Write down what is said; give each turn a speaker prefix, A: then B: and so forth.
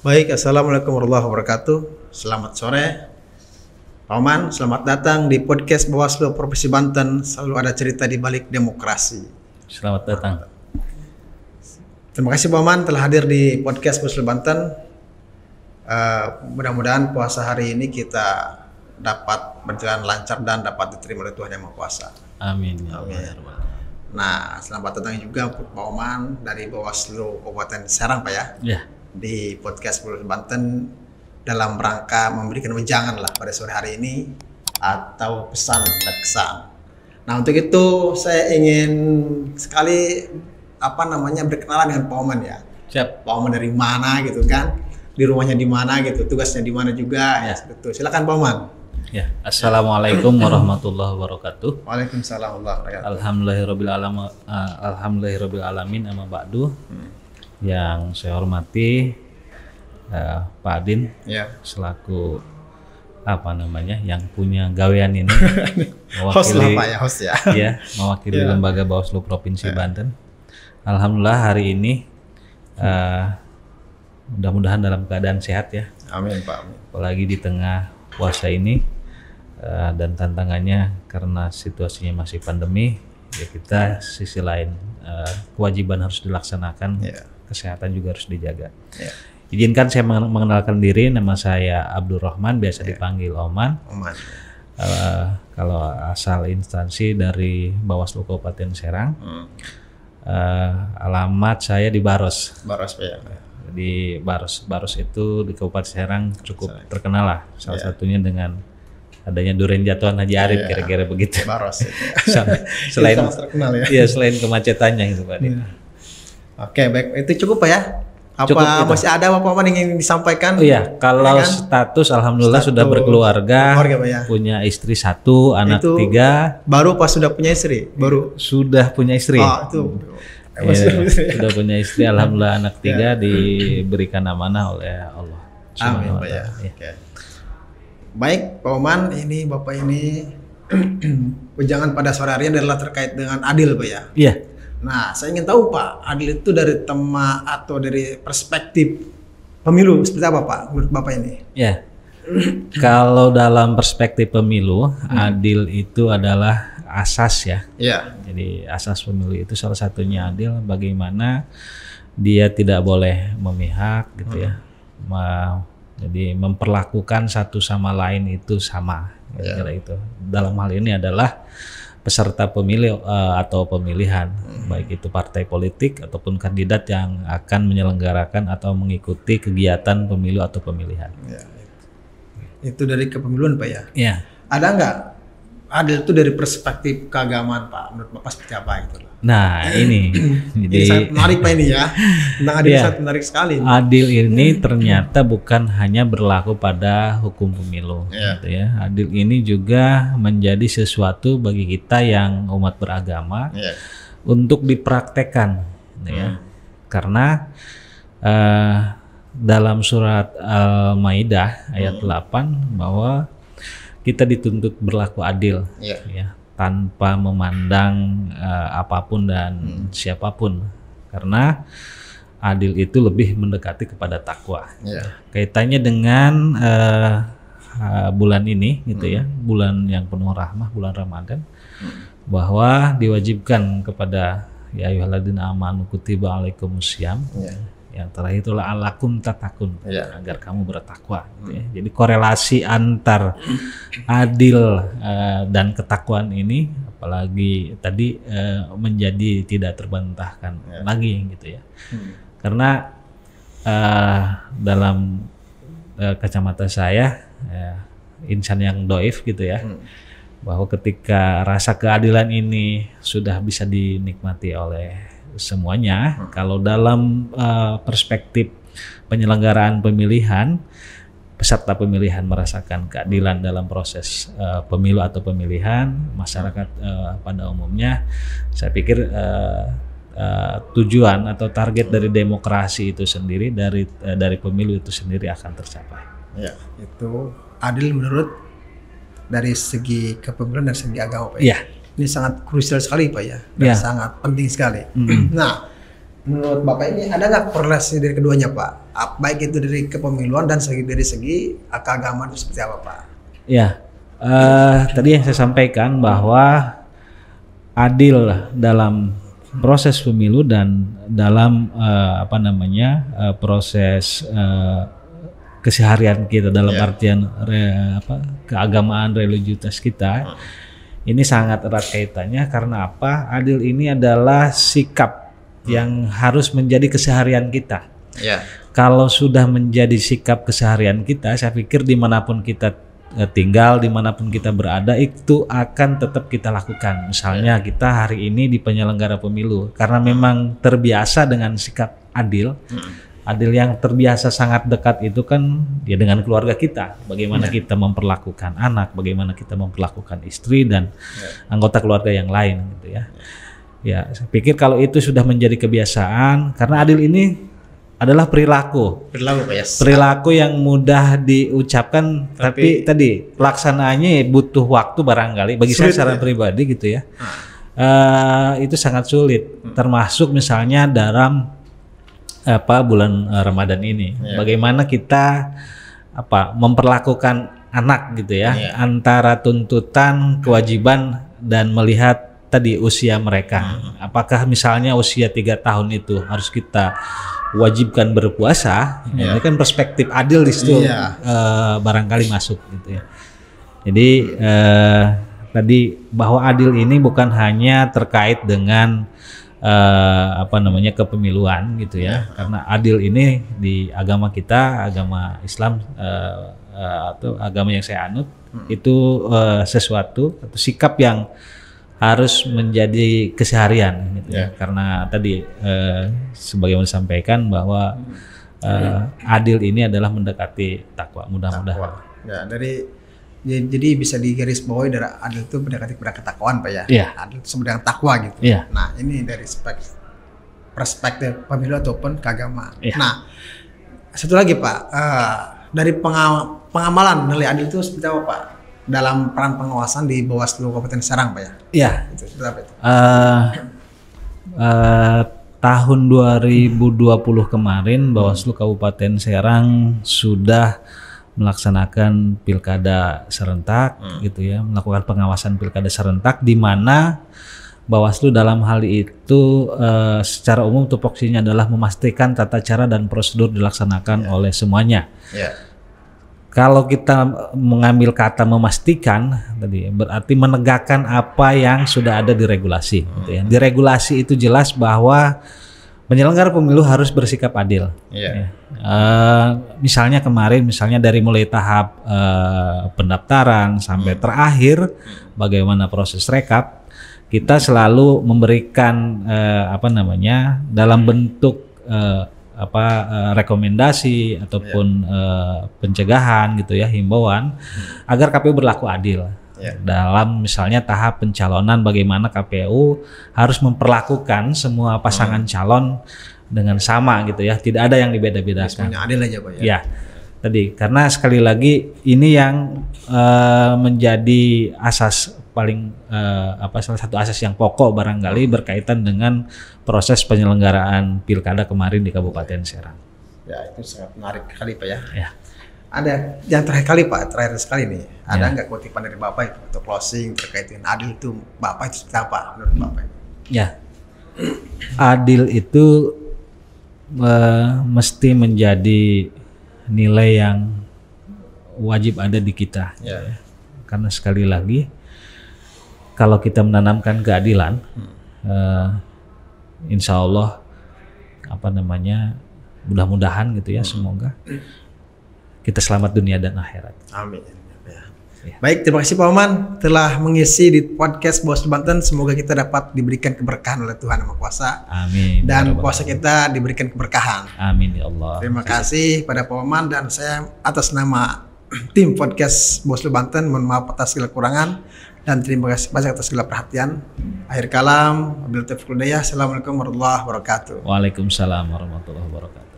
A: Baik, Assalamualaikum warahmatullahi wabarakatuh. Selamat sore, Pak Oman. Selamat datang di podcast Bawaslu Provinsi Banten. Selalu ada cerita di balik demokrasi.
B: Selamat datang.
A: Terima kasih Pak Oman telah hadir di podcast Bawaslu Banten. Mudah-mudahan puasa hari ini kita dapat berjalan lancar dan dapat diterima oleh Tuhan Yang Maha Kuasa.
B: Amin.
A: Amin. Nah, selamat datang juga untuk Pak Oman dari Bawaslu Kabupaten Serang, Pak ya.
B: Ya.
A: Di podcast Bawaslu Banten dalam rangka memberikan wejangan lah pada sore hari ini atau pesan dan kesan. Nah, untuk itu saya ingin sekali berkenalan dengan Pak Oman ya.
B: Siap.
A: Pak Oman dari mana gitu kan? Di rumahnya di mana gitu, tugasnya di mana juga ya. Betul. Silakan Pak Oman.
B: Ya. Assalamualaikum warahmatullahi wabarakatuh.
A: Waalaikumsalam warahmatullahi wabarakatuh.
B: Alhamdulillahirabbil alamin amma ba'du. Yang saya hormati Pak Adin selaku yang punya gawean ini
A: host lah Pak ya, host ya.
B: Ya, mewakili lembaga Bawaslu Provinsi Banten. Alhamdulillah hari ini mudah-mudahan dalam keadaan sehat ya.
A: Amin Pak.
B: Apalagi di tengah puasa ini dan tantangannya karena situasinya masih pandemi, ya kita sisi lain kewajiban harus dilaksanakan, kesehatan juga harus dijaga. Izinkan saya mengenalkan diri, nama saya Abdul Rahman, biasa dipanggil Oman. Kalau asal instansi dari Bawaslu Kabupaten Serang, alamat saya di Baros.
A: Baros Pak ya.
B: Di Baros itu di Kabupaten Serang cukup terkenal lah, salah satunya dengan adanya durian jatuhan Haji Arif, kira-kira begitu.
A: Baros itu.
B: Selain
A: terkenal ya.
B: Iya, selain kemacetannya gitu Pak.
A: Oke, baik, itu cukup Pak ya. Apa
B: cukup,
A: masih ada apa yang ingin disampaikan?
B: Oh iya, kalau status alhamdulillah sudah berkeluarga,
A: Pak ya.
B: Punya istri 1, anak 3.
A: Baru pas sudah punya istri? Baru
B: sudah punya istri.
A: Oh, itu.
B: Sudah punya istri, alhamdulillah anak 3 diberikan amanah oleh Allah.
A: Amin Pak ya. Oke. Baik Pak Oman, ini Bapak ini wejangan pada sore hari ini adalah terkait dengan adil Pak ya.
B: Iya.
A: Nah, saya ingin tahu Pak, adil itu dari tema atau dari perspektif pemilu seperti apa Pak menurut Bapak ini?
B: Ya. Kalau dalam perspektif pemilu, adil itu adalah asas ya.
A: Iya.
B: Jadi asas pemilu itu salah satunya adil, bagaimana dia tidak boleh memihak gitu ya. Jadi memperlakukan satu sama lain itu sama, kira itu. Dalam hal ini adalah peserta pemilu atau pemilihan, baik itu partai politik ataupun kandidat yang akan menyelenggarakan atau mengikuti kegiatan pemilu atau pemilihan.
A: Ya, itu dari kepemiluan Pak ya.
B: Iya.
A: Ada nggak adil itu dari perspektif keagamaan Pak? Menurut Bapak seperti apa gitu?
B: Nah ini,
A: jadi sangat menarik Pak ini ya. Tentang adil sangat menarik sekali.
B: Adil ini ternyata bukan hanya berlaku pada hukum pemilu, gitu ya. Adil ini juga menjadi sesuatu bagi kita yang umat beragama untuk dipraktekkan, gitu ya. Karena dalam surat Al-Maidah ayat 8 bahwa kita dituntut berlaku adil, ya, tanpa memandang apapun dan siapapun, karena adil itu lebih mendekati kepada takwa. Kaitannya dengan bulan ini, gitu ya, bulan yang penuh rahmah, bulan Ramadan, bahwa diwajibkan kepada ya ayyuhalladzina amanu kutiba alaikumussyam. Yang terakhir itulah alakum tatakun, agar kamu bertakwa. Gitu ya. Jadi korelasi antar adil dan ketakwaan ini, apalagi tadi menjadi tidak terbantahkan lagi, gitu ya. Karena dalam kacamata saya, insan yang doif gitu ya, bahwa ketika rasa keadilan ini sudah bisa dinikmati oleh semuanya, kalau dalam perspektif penyelenggaraan pemilihan, peserta pemilihan merasakan keadilan dalam proses pemilu atau pemilihan, masyarakat pada umumnya, saya pikir tujuan atau target dari demokrasi itu sendiri, dari pemilu itu sendiri akan tercapai.
A: Ya, itu adil menurut dari segi kepemiluan dan segi agama Pak.
B: Iya.
A: Ini sangat krusial sekali Pak ya, dan sangat penting sekali. Nah, menurut Bapak ini ada nggak korelasi dari keduanya Pak? Baik itu dari kepemiluan dan dari segi keagamaan itu seperti apa Pak?
B: Ya, tadi yang saya sampaikan bahwa adil dalam proses pemilu dan dalam proses keseharian kita dalam artian keagamaan religiusitas kita ini sangat erat kaitannya. Karena apa? Adil ini adalah sikap yang harus menjadi keseharian kita. Kalau sudah menjadi sikap keseharian kita, saya pikir dimanapun kita tinggal, dimanapun kita berada, itu akan tetap kita lakukan. Misalnya kita hari ini di penyelenggara pemilu, karena memang terbiasa dengan sikap adil. Adil yang terbiasa sangat dekat itu kan ya dengan keluarga kita. Bagaimana kita memperlakukan anak, bagaimana kita memperlakukan istri dan anggota keluarga yang lain gitu ya. Ya, saya pikir kalau itu sudah menjadi kebiasaan, karena adil ini adalah perilaku Pak ya. Perilaku yang mudah diucapkan, tapi tadi pelaksanaannya butuh waktu barangkali. Bagi saya secara pribadi gitu ya, itu sangat sulit. Termasuk misalnya dalam bulan Ramadan ini, bagaimana kita memperlakukan anak gitu ya, antara tuntutan, kewajiban dan melihat tadi usia mereka. Apakah misalnya usia 3 tahun itu harus kita wajibkan berpuasa? Ini kan perspektif adil di situ barangkali masuk gitu ya. Jadi tadi bahwa adil ini bukan hanya terkait dengan kepemiluan gitu ya. Karena adil ini di agama kita, agama Islam atau agama yang saya anut, itu sesuatu atau sikap yang harus menjadi keseharian gitu ya. Karena tadi sebagaimana disampaikan bahwa adil ini adalah mendekati takwa, mudah-mudahan.
A: Ya, jadi bisa digarisbawahi dari adil itu mendekati kepada ketakwaan Pak ya. Adil itu sama dengan takwa gitu. Nah, ini dari perspektif pemilu ataupun keagamaan. Nah, satu lagi Pak, dari pengamalan nilai adil itu seperti apa Pak? Dalam peran pengawasan di Bawaslu Kabupaten Serang Pak ya? Iya. Itu apa itu?
B: Tahun 2020 kemarin Bawaslu Kabupaten Serang sudah melaksanakan pilkada serentak gitu ya, melakukan pengawasan pilkada serentak, di mana Bawaslu dalam hal itu secara umum tupoksinya adalah memastikan tata cara dan prosedur dilaksanakan oleh semuanya. Kalau kita mengambil kata memastikan tadi, berarti menegakkan apa yang sudah ada di regulasi. Gitu ya. Di regulasi itu jelas bahwa penyelenggara pemilu harus bersikap adil. Misalnya kemarin, misalnya dari mulai tahap pendaftaran sampai terakhir, bagaimana proses rekap, kita selalu memberikan dalam bentuk rekomendasi ataupun pencegahan gitu ya, himbauan agar KPU berlaku adil. Dalam misalnya tahap pencalonan, bagaimana KPU harus memperlakukan semua pasangan calon dengan sama gitu ya, tidak ada yang dibeda-bedakan.
A: Semuanya adil aja Pak ya.
B: Ya, tadi karena sekali lagi ini yang menjadi asas paling salah satu asas yang pokok barangkali berkaitan dengan proses penyelenggaraan pilkada kemarin di Kabupaten Serang.
A: Ya, itu sangat menarik sekali Pak ya.
C: Ada yang terakhir sekali nih, ada nggak kutipan dari Bapak itu untuk closing terkait dengan adil itu, Bapak itu seperti apa menurut Bapak?
B: Ya, adil itu mesti menjadi nilai yang wajib ada di kita. Karena sekali lagi, kalau kita menanamkan keadilan, insya Allah mudah-mudahan gitu ya, semoga kita selamat dunia dan akhirat.
C: Amin. Baik, terima kasih Pak Oman telah mengisi di podcast Bawaslu Banten. Semoga kita dapat diberikan keberkahan oleh Tuhan Yang Maha Kuasa.
B: Amin.
C: Dan puasa kita diberikan keberkahan.
B: Amin ya Allah.
C: Terima kasih pada Pak Oman, dan saya atas nama tim podcast Bawaslu Banten mohon maaf atas segala kekurangan dan terima kasih banyak atas segala perhatian. Akhir kalam, wabillahi taufiq wal hidayah. Assalamualaikum warahmatullahi wabarakatuh.
B: Waalaikumsalam warahmatullahi wabarakatuh.